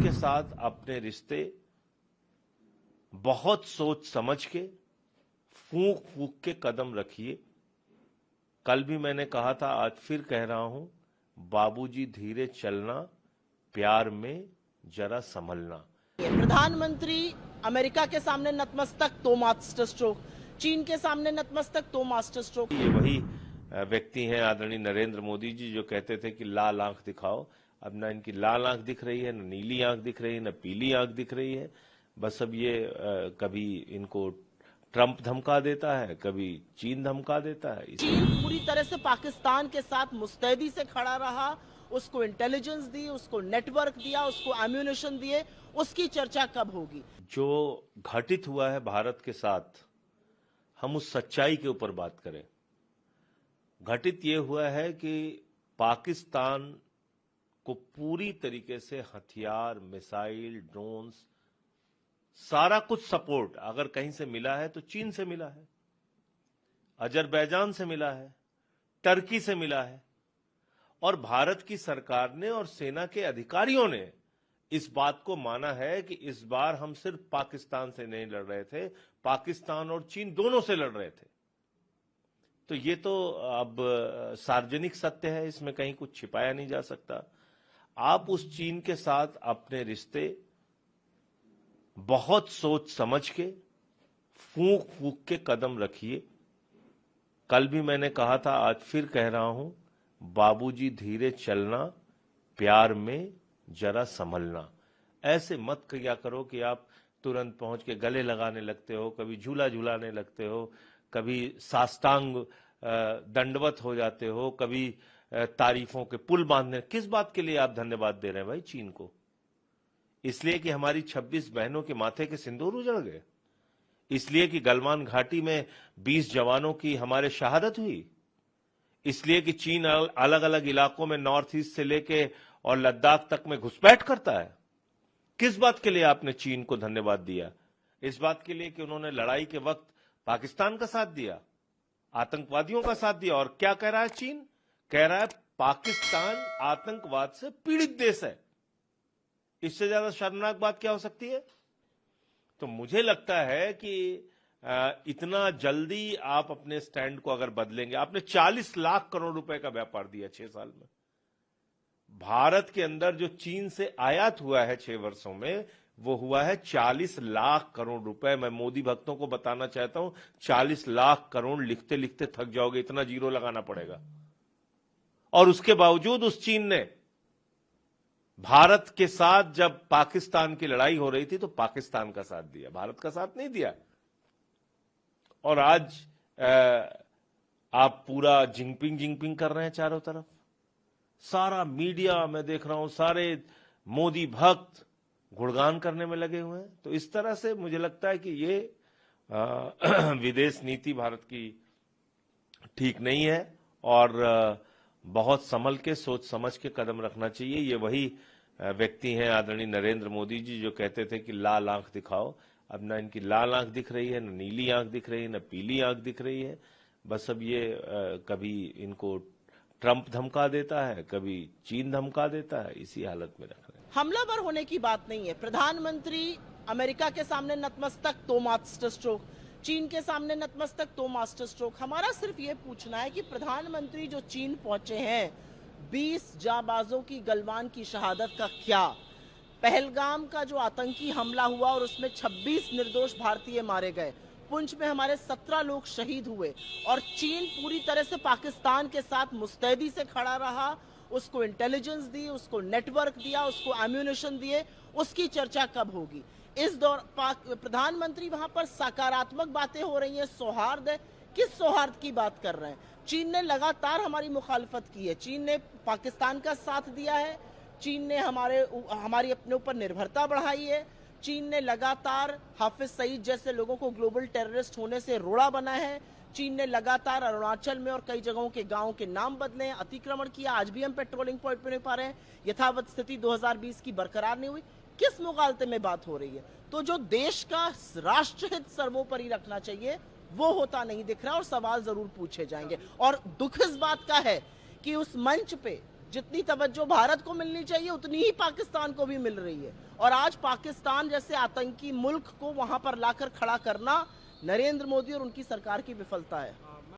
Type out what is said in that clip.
के साथ अपने रिश्ते बहुत सोच समझ के, फूंक फूंक के कदम रखिए। कल भी मैंने कहा था, आज फिर कह रहा हूं, बाबूजी धीरे चलना, प्यार में जरा संभलना। प्रधानमंत्री अमेरिका के सामने नतमस्तक तो मास्टर स्ट्रोक, चीन के सामने नतमस्तक तो मास्टर स्ट्रोक। ये वही व्यक्ति हैं आदरणीय नरेंद्र मोदी जी, जो कहते थे कि लाल आंख दिखाओ। अब ना इनकी लाल आंख दिख रही है, न नीली आंख दिख रही है, न पीली आंख दिख रही है। बस अब ये कभी इनको ट्रंप धमका देता है, कभी चीन धमका देता है। चीन पूरी तरह से पाकिस्तान के साथ मुस्तैदी से खड़ा रहा, उसको इंटेलिजेंस दी, उसको नेटवर्क दिया, उसको एम्यूनिशन दिए। उसकी चर्चा कब होगी? जो घटित हुआ है भारत के साथ, हम उस सच्चाई के ऊपर बात करें। घटित ये हुआ है कि पाकिस्तान को पूरी तरीके से हथियार, मिसाइल, ड्रोन्स, सारा कुछ सपोर्ट अगर कहीं से मिला है तो चीन से मिला है, अजरबैजान से मिला है, टर्की से मिला है। और भारत की सरकार ने और सेना के अधिकारियों ने इस बात को माना है कि इस बार हम सिर्फ पाकिस्तान से नहीं लड़ रहे थे, पाकिस्तान और चीन दोनों से लड़ रहे थे। तो ये तो अब सार्वजनिक सत्य है, इसमें कहीं कुछ छिपाया नहीं जा सकता। आप उस चीन के साथ अपने रिश्ते बहुत सोच समझ के, फूंक फूंक के कदम रखिए। कल भी मैंने कहा था, आज फिर कह रहा हूं, बाबूजी धीरे चलना, प्यार में जरा संभलना। ऐसे मत किया करो कि आप तुरंत पहुंच के गले लगाने लगते हो, कभी झूला झूलाने लगते हो, कभी साष्टांग दंडवत हो जाते हो, कभी तारीफों के पुल बांधने। किस बात के लिए आप धन्यवाद दे रहे हैं भाई चीन को? इसलिए कि हमारी 26 बहनों के माथे के सिंदूर उजड़ गए? इसलिए कि गलवान घाटी में 20 जवानों की हमारे शहादत हुई? इसलिए कि चीन अलग अलग इलाकों में नॉर्थ ईस्ट से लेके और लद्दाख तक में घुसपैठ करता है? किस बात के लिए आपने चीन को धन्यवाद दिया? इस बात के लिए कि उन्होंने लड़ाई के वक्त पाकिस्तान का साथ दिया, आतंकवादियों का साथ दिया। और क्या कह रहा है चीन? कह रहा है पाकिस्तान आतंकवाद से पीड़ित देश है। इससे ज्यादा शर्मनाक बात क्या हो सकती है? तो मुझे लगता है कि इतना जल्दी आप अपने स्टैंड को अगर बदलेंगे, आपने 40 लाख करोड़ रुपए का व्यापार दिया 6 साल में। भारत के अंदर जो चीन से आयात हुआ है 6 वर्षों में, वो हुआ है 40 लाख करोड़ रुपए। मैं मोदी भक्तों को बताना चाहता हूं, 40 लाख करोड़ लिखते लिखते थक जाओगे, इतना जीरो लगाना पड़ेगा। और उसके बावजूद उस चीन ने भारत के साथ जब पाकिस्तान की लड़ाई हो रही थी तो पाकिस्तान का साथ दिया, भारत का साथ नहीं दिया। और आज आप पूरा जिंगपिंग कर रहे हैं चारों तरफ। सारा मीडिया मैं देख रहा हूं, सारे मोदी भक्त गुणगान करने में लगे हुए हैं। तो इस तरह से मुझे लगता है कि ये विदेश नीति भारत की ठीक नहीं है और बहुत संभल के, सोच समझ के कदम रखना चाहिए। ये वही व्यक्ति हैं आदरणीय नरेंद्र मोदी जी, जो कहते थे कि लाल आंख दिखाओ। अब ना इनकी लाल आंख दिख रही है, न नीली आंख दिख रही है, न पीली आंख दिख रही है। बस अब ये कभी इनको ट्रंप धमका देता है, कभी चीन धमका देता है, इसी हालत में रख रहे हैं। हमलावर होने की बात नहीं है। प्रधानमंत्री अमेरिका के सामने नतमस्तक तो मास्टर स्ट्रोक, चीन के सामने नतमस्तक तो मास्टर स्ट्रोक। हमारा सिर्फ ये पूछना है कि प्रधानमंत्री जो चीन पहुंचे हैं, 20 जाबाजों की गलवान की शहादत का क्या? पहलगाम का जो आतंकी हमला हुआ और उसमें 26 निर्दोष भारतीय मारे गए, पुंछ में हमारे 17 लोग शहीद हुए, और चीन पूरी तरह से पाकिस्तान के साथ मुस्तैदी से खड़ा रहा, उसको इंटेलिजेंस दी, उसको नेटवर्क दिया, उसको एम्यूनिशन दिए। उसकी चर्चा कब होगी? इस दौर प्रधानमंत्री वहां पर सकारात्मक बातें हो रही हैं, सौहार्द है। किस सौहार्द की बात कर रहे हैं? चीन ने लगातार हमारी मुखालफत की है, चीन ने पाकिस्तान का साथ दिया है, चीन ने हमारी अपने ऊपर निर्भरता बढ़ाई है, चीन ने लगातार हाफिज सईद जैसे लोगों को ग्लोबल टेररिस्ट होने से रोड़ा बना है, चीन ने लगातार अरुणाचल में और कई जगहों के गांवों के नाम बदले, अतिक्रमण किया। आज भी हम पेट्रोलिंग पॉइंट पे नहीं पा रहे हैं। यथावत स्थिति 2020 की बरकरार नहीं हुई। किस मुगालते में बात हो रही है? तो जो देश का राष्ट्रहित सर्वोपरि रखना चाहिए, वो होता नहीं दिख रहा, और सवाल जरूर पूछे जाएंगे। और दुख इस बात का है कि उस मंच पे जितनी तवज्जो भारत को मिलनी चाहिए उतनी ही पाकिस्तान को भी मिल रही है। और आज पाकिस्तान जैसे आतंकी मुल्क को वहां पर लाकर खड़ा करना नरेंद्र मोदी और उनकी सरकार की विफलता है।